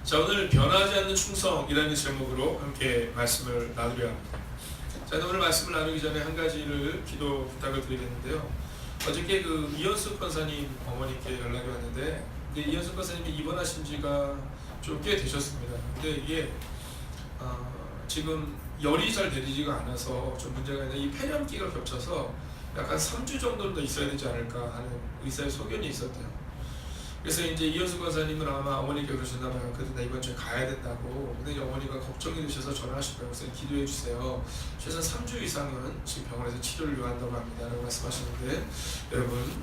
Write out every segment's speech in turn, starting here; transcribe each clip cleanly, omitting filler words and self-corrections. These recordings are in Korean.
자, 오늘 변하지 않는 충성이라는 제목으로 함께 말씀을 나누려 합니다. 자, 오늘 말씀을 나누기 전에 한 가지를 기도 부탁을 드리겠는데요. 어저께 이현숙 권사님 어머니께 연락이 왔는데, 이현숙 권사님이 입원하신 지가 좀 꽤 되셨습니다. 근데 이게 지금 열이 잘 내리지가 않아서 좀 문제가 있는데, 이 폐렴기가 겹쳐서 약간 3주 정도는 더 있어야 되지 않을까 하는 의사의 소견이 있었대요. 그래서 이제 이현숙 권사님은 아마 어머니께 그러셨나봐요. 그래도 나 이번 주에 가야 된다고. 근데 어머니가 걱정이 되셔서 전화하실 거예요. 그래서 기도해 주세요. 최소한 3주 이상은 지금 병원에서 치료를 요한다고 합니다 라고 말씀하시는데, 여러분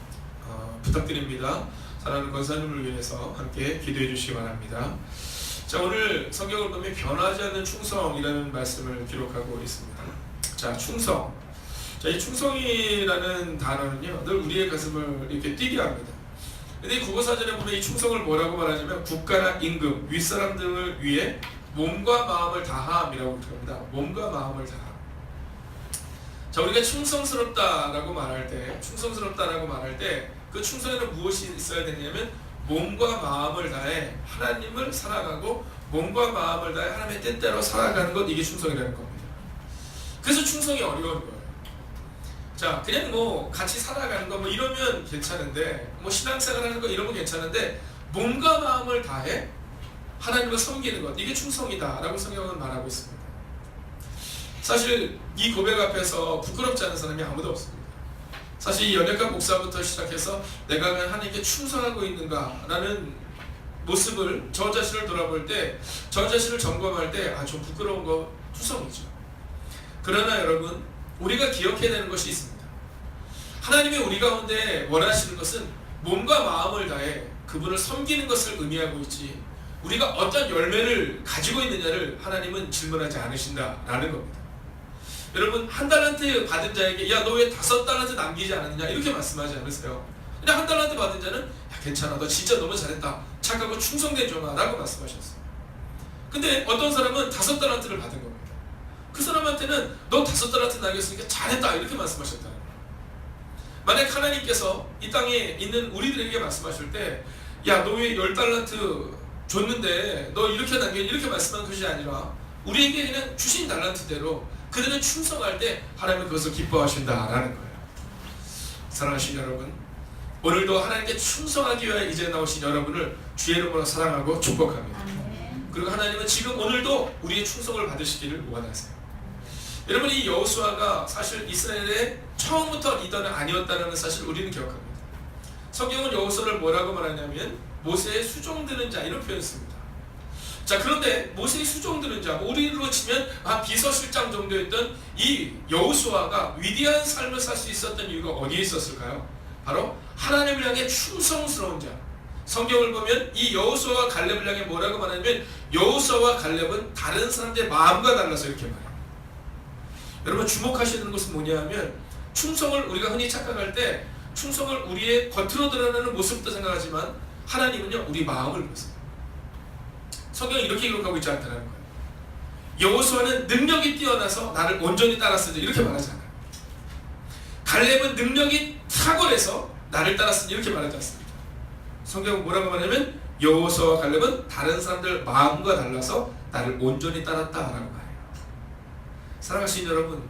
부탁드립니다. 사랑하는 권사님을 위해서 함께 기도해 주시기 바랍니다. 자, 오늘 성경을 보면 변하지 않는 충성이라는 말씀을 기록하고 있습니다. 자, 충성. 자, 이 충성이라는 단어는요, 늘 우리의 가슴을 이렇게 뛰게 합니다. 근데 이 국어사전에 보면 이 충성을 뭐라고 말하냐면 국가나 임금, 윗사람 등을 위해 몸과 마음을 다함이라고 합니다. 몸과 마음을 다함. 자, 우리가 충성스럽다라고 말할 때 그 충성에는 무엇이 있어야 되냐면 몸과 마음을 다해 하나님을 살아가고, 몸과 마음을 다해 하나님의 뜻대로 살아가는 것, 이게 충성이라는 겁니다. 그래서 충성이 어려운 거예요. 자, 그냥 같이 살아가는 거 이러면 괜찮은데, 신앙생활 하는 거 이러면 괜찮은데, 몸과 마음을 다해 하나님을 섬기는 것, 이게 충성이다 라고 성경은 말하고 있습니다. 사실 이 고백 앞에서 부끄럽지 않은 사람이 아무도 없습니다. 사실 이 연약한 목사부터 시작해서 내가 그냥 하나님께 충성하고 있는가 라는 모습을, 저 자신을 돌아볼 때, 저 자신을 점검할 때 좀 부끄러운 거 투성이죠. 그러나 여러분, 우리가 기억해야 되는 것이 있습니다. 하나님이 우리 가운데 원하시는 것은 몸과 마음을 다해 그분을 섬기는 것을 의미하고 있지, 우리가 어떤 열매를 가지고 있느냐를 하나님은 질문하지 않으신다라는 겁니다. 여러분, 1달란트 받은 자에게 야, 너 왜 5달란트 남기지 않았느냐 이렇게 말씀하지 않으세요. 그냥 1달란트 받은 자는 야, 괜찮아, 너 진짜 너무 잘했다, 착하고 충성된 종아 라고 말씀하셨어요. 근데 어떤 사람은 5달란트를 받은 겁니다. 그 사람한테는 너 5달란트 남겼으니까 잘했다 이렇게 말씀하셨다는 거예요. 만약 하나님께서 이 땅에 있는 우리들에게 말씀하실 때 야, 너 왜 10달란트 줬는데 너 이렇게 남겨, 이렇게 말씀한 것이 아니라 우리에게 그냥 주신 달란트대로 그들은 충성할 때 하나님은 그것을 기뻐하신다라는 거예요. 사랑하신 여러분, 오늘도 하나님께 충성하기 위해 이제 나오신 여러분을 주의 이름으로 사랑하고 축복합니다. 그리고 하나님은 지금 오늘도 우리의 충성을 받으시기를 원하세요. 여러분, 이 여호수아가 사실 이스라엘의 처음부터 리더는 아니었다는 사실을 우리는 기억합니다. 성경은 여호수아를 뭐라고 말하냐면 모세의 수종드는 자 이런 표현을 씁니다. 자, 그런데 모세의 수종드는 자, 우리로 치면 비서실장 정도였던 이 여호수아가 위대한 삶을 살 수 있었던 이유가 어디에 있었을까요? 바로 하나님을 향해 충성스러운 자. 성경을 보면 이 여호수아와 갈렙을 향해 뭐라고 말하냐면 여호수아와 갈렙은 다른 사람들의 마음과 달라서 이렇게 말해요. 여러분, 주목하시는 것은 뭐냐면 충성을 우리가 흔히 착각할 때 충성을 우리의 겉으로 드러나는 모습부터 생각하지만 하나님은요, 우리 마음을 보세요. 성경이 이렇게 기록하고 있지 않다는 거예요. 여호수아는 능력이 뛰어나서 나를 온전히 따랐으니 이렇게 말하지 않아요. 갈렙은 능력이 탁월해서 나를 따랐으니 이렇게 말하지 않습니다. 성경은 뭐라고 말하냐면 여호수아와 갈렙은 다른 사람들 마음과 달라서 나를 온전히 따랐다라고 말해요. 사랑하신 여러분,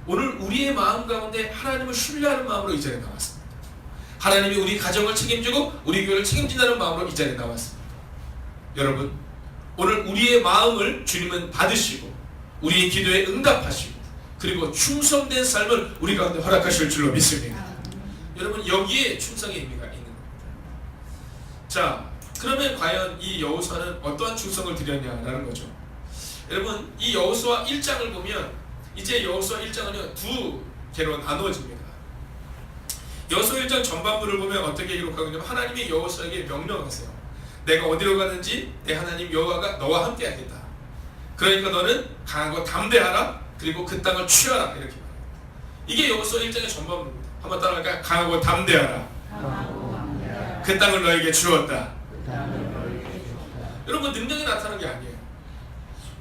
오늘 우리의 마음 가운데 하나님을 신뢰하는 마음으로 이 자리에 나왔습니다. 하나님이 우리 가정을 책임지고 우리 교회를 책임진다는 마음으로 이 자리에 나왔습니다. 여러분, 오늘 우리의 마음을 주님은 받으시고 우리의 기도에 응답하시고 그리고 충성된 삶을 우리 가운데 허락하실 줄로 믿습니다. 여러분, 여기에 충성의 의미가 있는 겁니다. 자, 그러면 과연 이 여호수아는 어떠한 충성을 드렸냐라는 거죠. 여러분, 이 여호수아 1장을 보면 이제 여호수아 1장은요, 두 개로 나누어집니다. 여호수아 1장 전반부를 보면 어떻게 기록하고 있냐면 하나님이 여호수아에게 명령하세요. 내가 어디로 가든지 내 하나님 여호와가 너와 함께 하겠다. 그러니까 너는 강하고 담대하라. 그리고 그 땅을 취하라. 이렇게 말합니다. 이게 여호수아 1장의 전반부입니다. 한번 따라할까요? 강하고 담대하라. 그 땅을 너에게 주었다. 여러분, 능력이 나타나는 게 아니에요.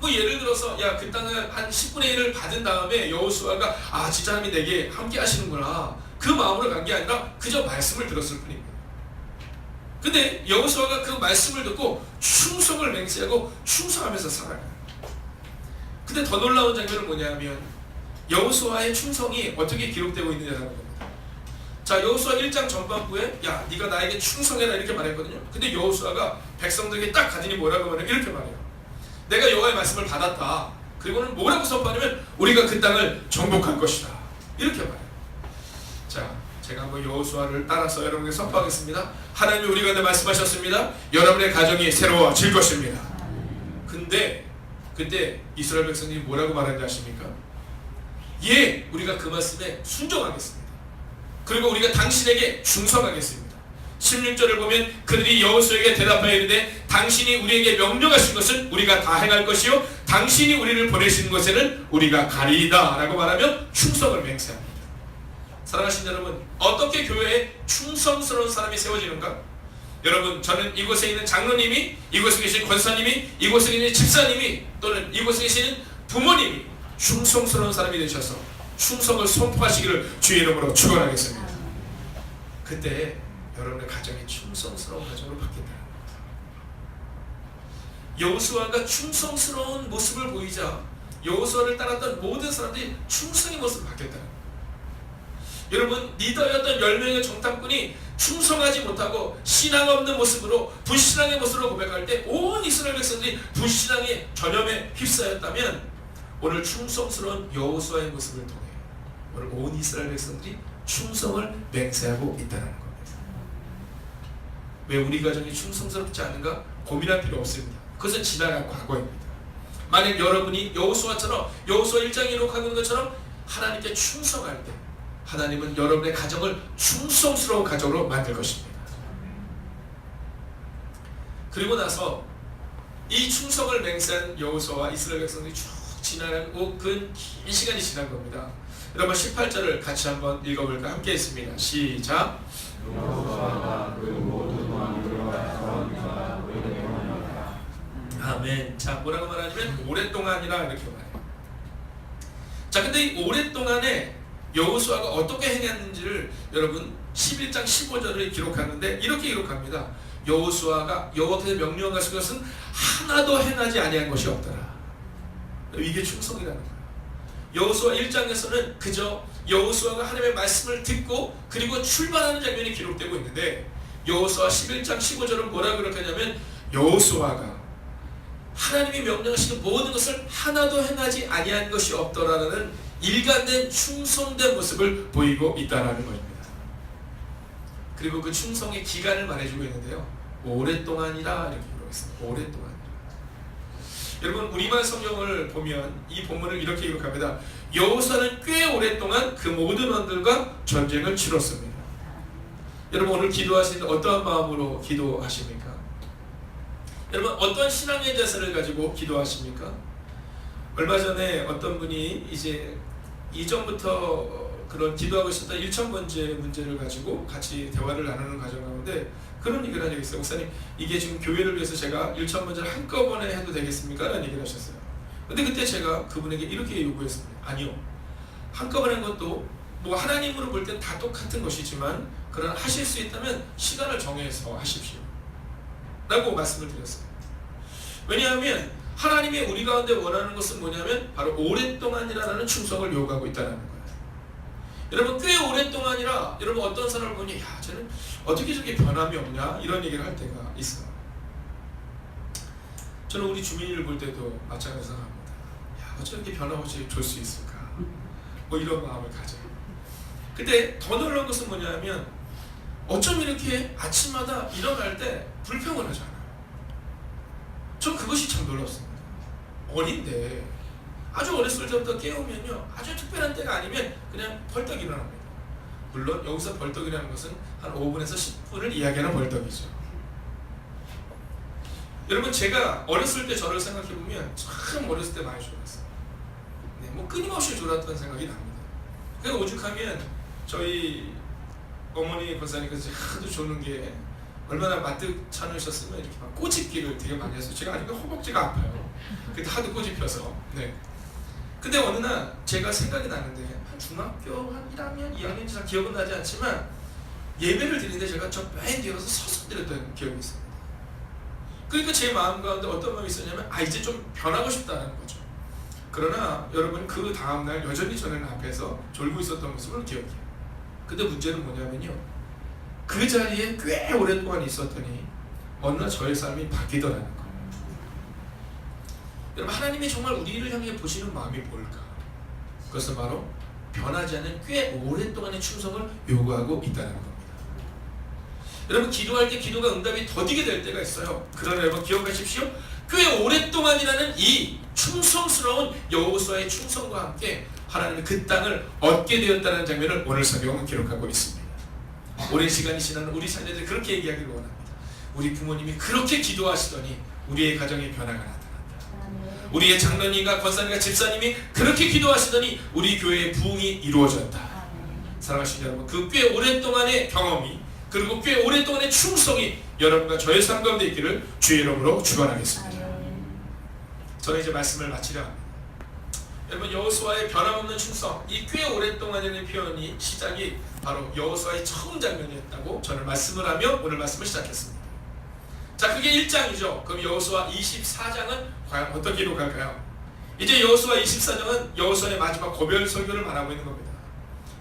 예를 들어서 그 땅을 한 10분의 1을 받은 다음에 여호수아가 진짜 하나님이 내게 함께 하시는구나, 그 마음으로 간 게 아니라 그저 말씀을 들었을 뿐입니다. 근데 여호수아가 그 말씀을 듣고 충성을 맹세하고 충성하면서 살아가요. 근데 더 놀라운 장면은 뭐냐면 여호수아의 충성이 어떻게 기록되고 있느냐라는 겁니다. 자, 여호수아 1장 전반부에 야 네가 나에게 충성해라 이렇게 말했거든요. 근데 여호수아가 백성들에게 딱 가더니 뭐라고 말해요? 이렇게 말해요. 내가 여호와의 말씀을 받았다. 그리고는 뭐라고 선포하냐면 우리가 그 땅을 정복할 것이다. 이렇게 말해요. 자, 제가 한번 여호수아를 따라서 여러분에게 선포하겠습니다. 하나님이 우리 가운데 말씀하셨습니다. 여러분의 가정이 새로워질 것입니다. 근데 그때 이스라엘 백성들이 뭐라고 말하는지 아십니까? 예, 우리가 그 말씀에 순종하겠습니다. 그리고 우리가 당신에게 충성하겠습니다. 16절을 보면 그들이 여호수아에게 대답하여 이르되 당신이 우리에게 명령하신 것은 우리가 다 행할 것이요 당신이 우리를 보내신 곳에는 우리가 가리이다 라고 말하며 충성을 맹세합니다. 사랑하신 여러분, 어떻게 교회에 충성스러운 사람이 세워지는가? 여러분, 저는 이곳에 있는 장로님이, 이곳에 계신 권사님이, 이곳에 있는 집사님이, 또는 이곳에 계시는 부모님이 충성스러운 사람이 되셔서 충성을 선포하시기를 주의 이름으로 축원하겠습니다. 그때 여러분의 가정이 충성스러운 가정으로 바뀐다는 겁니다. 여호수아가 충성스러운 모습을 보이자 여호수아를 따랐던 모든 사람들이 충성의 모습으로 바뀌었다는 겁니다. 여러분, 리더였던 10명의 정탐꾼이 충성하지 못하고 신앙 없는 모습으로 불신앙의 모습으로 고백할 때 온 이스라엘 백성들이 불신앙의 전염에 휩싸였다면 오늘 충성스러운 여호수아의 모습을 통해 오늘 온 이스라엘 백성들이 충성을 맹세하고 있다는 겁니다. 왜 우리 가정이 충성스럽지 않은가 고민할 필요 없습니다. 그것은 지나간 과거입니다. 만약 여러분이 여호수아처럼 여호수아 1장에 기록하고 있는 것처럼 하나님께 충성할 때 하나님은 여러분의 가정을 충성스러운 가정으로 만들 것입니다. 그리고 나서 이 충성을 맹세한 여호수아와 이스라엘 백성들이 쭉 지나고 그 긴 시간이 지난 겁니다. 여러분 18절을 같이 한번 읽어볼까? 함께 했습니다. 시작. 아멘. 자, 뭐라고 말하냐면 오랫동안이라 이렇게 말해요. 자, 근데 이 오랫동안에 여호수아가 어떻게 행했는지를 여러분 11장 15절을 기록하는데 이렇게 기록합니다. 여호수아가 여호와께서 명령하신 것은 하나도 행하지 아니한 것이 없더라. 이게 충성이라는 거예요. 여호수아 1장에서는 그저 여호수아가 하나님의 말씀을 듣고 그리고 출발하는 장면이 기록되고 있는데 여호수아 11장 15절은 뭐라고 기록하냐면 여호수아가 하나님이 명령하시는 모든 것을 하나도 행하지 아니한 것이 없더라라는 일관된 충성된 모습을 보이고 있다는 것입니다. 그리고 그 충성의 기간을 말해주고 있는데요. 오랫동안이라 이렇게 기록했습니다. 오랫동안. 여러분, 우리말 성경을 보면 이 본문을 이렇게 기록합니다. 여호수아는 꽤 오랫동안 그 모든 왕들과 전쟁을 치렀습니다. 여러분, 오늘 기도하시는데 어떠한 마음으로 기도하십니까? 여러분, 어떤 신앙의 자세를 가지고 기도하십니까? 얼마 전에 어떤 분이 이제 이전부터 그런 기도하고 있었던 1,000번째 문제를 가지고 같이 대화를 나누는 과정 가운데 그런 얘기를 한 적이 있어요. 목사님, 이게 지금 교회를 위해서 제가 1,000번째를 한꺼번에 해도 되겠습니까? 라는 얘기를 하셨어요. 근데 그때 제가 그분에게 이렇게 요구했습니다. 아니요. 한꺼번에 한 것도 뭐 하나님으로 볼 땐 다 똑같은 것이지만 그러나 하실 수 있다면 시간을 정해서 하십시오. 라고 말씀을 드렸어요. 왜냐하면 하나님이 우리 가운데 원하는 것은 뭐냐면 바로 오랫동안이라는 충성을 요구하고 있다는 거예요. 여러분, 꽤 오랫동안이라 여러분 어떤 사람을 보니 야, 쟤는 어떻게 저렇게 변함이 없냐 이런 얘기를 할 때가 있어요. 저는 우리 주민을 볼 때도 마찬가지로 생각합니다. 야, 어쩜 이렇게 변함없이 줄 수 있을까? 뭐 이런 마음을 가져요. 근데 더 놀라운 것은 뭐냐면 어쩜 이렇게 아침마다 일어날 때 불평을 하지 않아요. 전 그것이 참 놀랍습니다. 어린데 아주 어렸을 때부터 깨우면요 아주 특별한 때가 아니면 그냥 벌떡 일어납니다. 물론 여기서 벌떡이라는 것은 한 5분에서 10분을 이야기하는 벌떡이죠. 여러분, 제가 어렸을 때 저를 생각해보면 참 어렸을 때 많이 졸았어요. 네, 뭐 끊임없이 졸았던 생각이 납니다. 그러니까 오죽하면 저희 어머니 권사님께서 하도 조는 게 얼마나 마뜩찮으셨으면 이렇게 막 꼬집기를 되게 많이 했어요. 제가 아직도 허벅지가 아파요. 그때 하도 꼬집혀서. 네. 근데 어느 날 제가 생각이 나는데 한 중학교 한 1학년, 2학년 잘 기억은 나지 않지만 예배를 드리는데 제가 저 맨 뒤에 가서 서서 드렸던 기억이 있습니다. 그러니까 제 마음 가운데 어떤 마음이 있었냐면 이제 좀 변하고 싶다는 거죠. 그러나 여러분 그 다음날 여전히 저는 앞에서 졸고 있었던 모습을 기억해요. 근데 문제는 뭐냐면요, 그 자리에 꽤 오랫동안 있었더니 어느 날 저의 삶이 바뀌더라는 거예요. 여러분, 하나님이 정말 우리를 향해 보시는 마음이 뭘까? 그것은 바로 변하지 않는 꽤 오랫동안의 충성을 요구하고 있다는 겁니다. 여러분, 기도할 때 기도가 응답이 더디게 될 때가 있어요. 그러나 여러분 기억하십시오. 꽤 오랫동안이라는 이 충성스러운 여호수아의 충성과 함께 하나님은 그 땅을 얻게 되었다는 장면을 오늘 성경은 기록하고 있습니다. 오랜 시간이 지나는 우리 자녀들이 그렇게 얘기하기를 원합니다. 우리 부모님이 그렇게 기도하시더니 우리의 가정에 변화가 나타났다. 우리의 장로님과 권사님과 집사님이 그렇게 기도하시더니 우리 교회의 부흥이 이루어졌다. 사랑하시는 여러분, 그 꽤 오랫동안의 경험이, 그리고 꽤 오랫동안의 충성이 여러분과 저의 삶 가운데 있기를 주의 이름으로 축원하겠습니다. 저는 이제 말씀을 마치려 합니다. 여러분, 여호수아의 변함없는 충성, 이 꽤 오랫동안이라는 표현이 시작이 바로 여호수아의 처음 장면이었다고 저는 말씀을 하며 오늘 말씀을 시작했습니다. 자, 그게 1장이죠. 그럼 여호수아 24장은 과연 어떻게 기록할까요? 이제 여호수아 24장은 여호수아의 마지막 고별 설교를 말하고 있는 겁니다.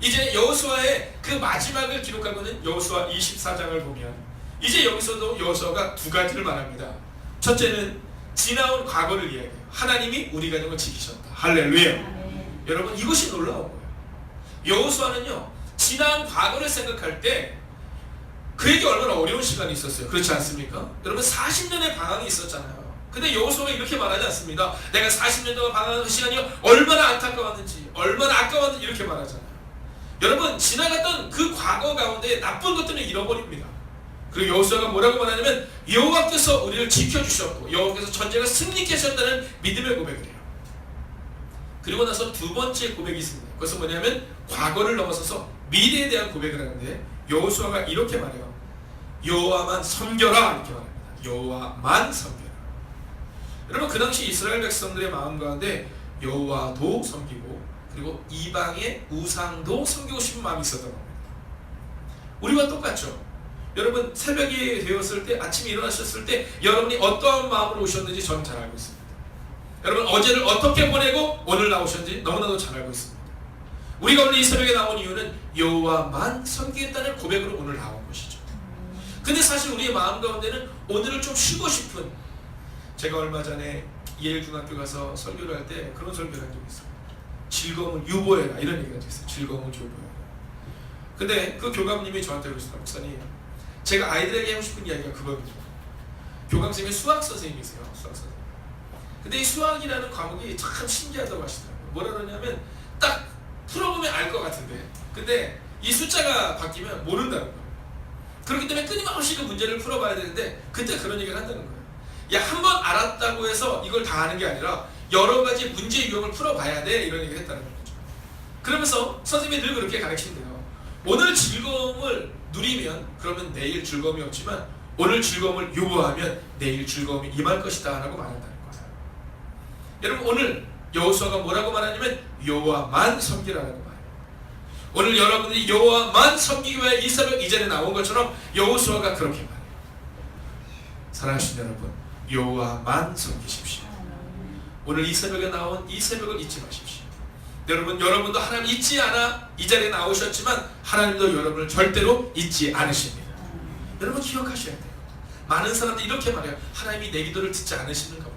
이제 여호수아의 그 마지막을 기록하고는 여호수아 24장을 보면 이제 여기서도 여호수아가 두 가지를 말합니다. 첫째는 지나온 과거를 이야기해요. 하나님이 우리 가정을 지키셨다. 할렐루야. 여러분, 이것이 놀라운 거예요. 여호수아는요, 지난 과거를 생각할 때 그에게 얼마나 어려운 시간이 있었어요. 그렇지 않습니까? 여러분, 40년의 방황이 있었잖아요. 근데 여호수아가 이렇게 말하지 않습니다. 내가 40년 동안 방황한 그 시간이 얼마나 안타까웠는지, 얼마나 아까웠는지 이렇게 말하잖아요. 여러분, 지나갔던 그 과거 가운데 나쁜 것들을 잃어버립니다. 그리고 여호수아가 뭐라고 말하냐면 여호와께서 우리를 지켜주셨고 여호와께서 전쟁을 승리케 하셨다는 믿음의 고백을 해요. 그리고 나서 두 번째 고백이 있습니다. 그것은 뭐냐면 과거를 넘어서서 미래에 대한 고백을 하는데 여호수아가 이렇게 말해요. 여호와만 섬겨라, 이렇게 말합니다. 여호와만 섬겨라. 여러분, 그 당시 이스라엘 백성들의 마음 가운데 여호와도 섬기고 그리고 이방의 우상도 섬기고 싶은 마음이 있었던 겁니다. 우리와 똑같죠. 여러분, 새벽이 되었을 때, 아침에 일어나셨을 때 여러분이 어떠한 마음으로 오셨는지 저는 잘 알고 있습니다. 여러분, 어제를 어떻게 보내고 오늘 나오셨는지 너무나도 잘 알고 있습니다. 우리가 오늘 이 새벽에 나온 이유는 여호와만 섬기겠다는 고백으로 오늘 나온 것이죠. 근데 사실 우리의 마음 가운데는 오늘을 좀 쉬고 싶은, 제가 얼마 전에 예일중학교 가서 설교를 할 때 그런 설교를 한 적이 있어요. 즐거움을 유보해라, 이런 얘기가 있어요. 즐거움을 유보해라. 근데 그 교감님이 저한테 그러시더라고요. 목사님, 제가 아이들에게 하고 싶은 이야기가 그겁니다. 교감선생님이 수학 선생님이세요. 수학 선생님. 근데 이 수학이라는 과목이 참 신기하다고 하시더라고요. 뭐라 그러냐면 딱 풀어보면 알 것 같은데, 근데 이 숫자가 바뀌면 모른다는 거예요. 그렇기 때문에 끊임없이 그 문제를 풀어봐야 되는데 그때 그런 얘기를 한다는 거예요. 야, 한 번 알았다고 해서 이걸 다 아는 게 아니라 여러 가지 문제 유형을 풀어봐야 돼, 이런 얘기를 했다는 거죠. 그러면서 선생님이 늘 그렇게 가르친대요. 오늘 즐거움을 누리면 그러면 내일 즐거움이 없지만 오늘 즐거움을 요구하면 내일 즐거움이 임할 것이다 라고 말한다는 거예요. 여러분, 오늘 여호수아가 뭐라고 말하냐면 여호와만 섬기라라고 말해요. 오늘 여러분들이 여호와만 섬기기 위해 이 새벽 이전에 나온 것처럼 여호수아가 그렇게 말해요. 사랑하시는 여러분, 여호와만 섬기십시오. 오늘 이 새벽에 나온 이 새벽을 잊지 마십시오. 여러분도 하나님 잊지 않아 이 자리에 나오셨지만 하나님도 여러분을 절대로 잊지 않으십니다. 여러분, 기억하셔야 돼요. 많은 사람들이 이렇게 말해요. 하나님이 내 기도를 듣지 않으시는가 보다.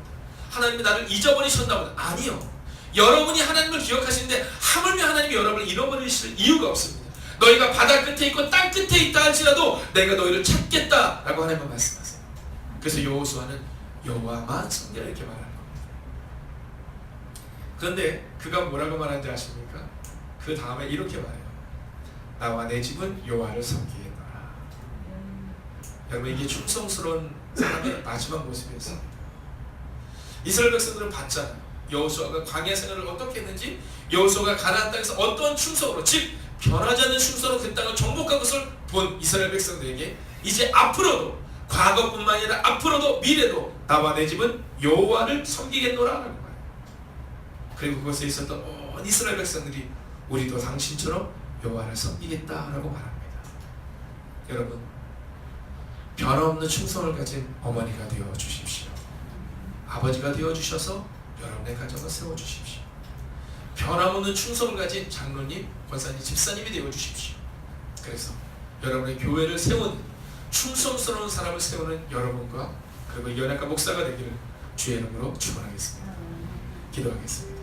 하나님이 나를 잊어버리셨나 보다. 아니요. 여러분이 하나님을 기억하시는데 하물며 하나님이 여러분을 잃어버리실 이유가 없습니다. 너희가 바다 끝에 있고 땅 끝에 있다 할지라도 내가 너희를 찾겠다라고 하나님은 말씀하세요. 그래서 여호수아는 여호와만 섬기라, 이렇게 말하는 겁니다. 그런데 그가 뭐라고 말하는지 아십니까? 그 다음에 이렇게 말해요. 나와 내 집은 여호와를 섬기겠노라. 여러분, 이게 충성스러운 사람의 마지막 모습이었어요. 이스라엘 백성들은 봤잖아요. 여호수아가 광야 생활을 어떻게 했는지, 여호수아가 가나안 땅에서 어떤 충성으로, 즉 변하지 않는 충성으로 그 땅을 정복한 것을 본 이스라엘 백성들에게 이제 앞으로도, 과거뿐만 아니라 앞으로도 미래도 나와 내 집은 여호와를 섬기겠노라라고 말해요. 그리고 그것에 있었던 온 이스라엘 백성들이 우리도 당신처럼 여호와를 섬기겠다라고 말합니다. 여러분 변함없는 충성을 가진 어머니가 되어 주십시오. 아버지가 되어 주셔서 여러분의 가정을 세워 주십시오. 변함없는 충성을 가진 장로님, 권사님, 집사님이 되어 주십시오. 그래서 여러분의 교회를 세우는 충성스러운 사람을 세우는 여러분과 그리고 연약한 목사가 되기를 주의 이름으로 축원하겠습니다. 기도하겠습니다.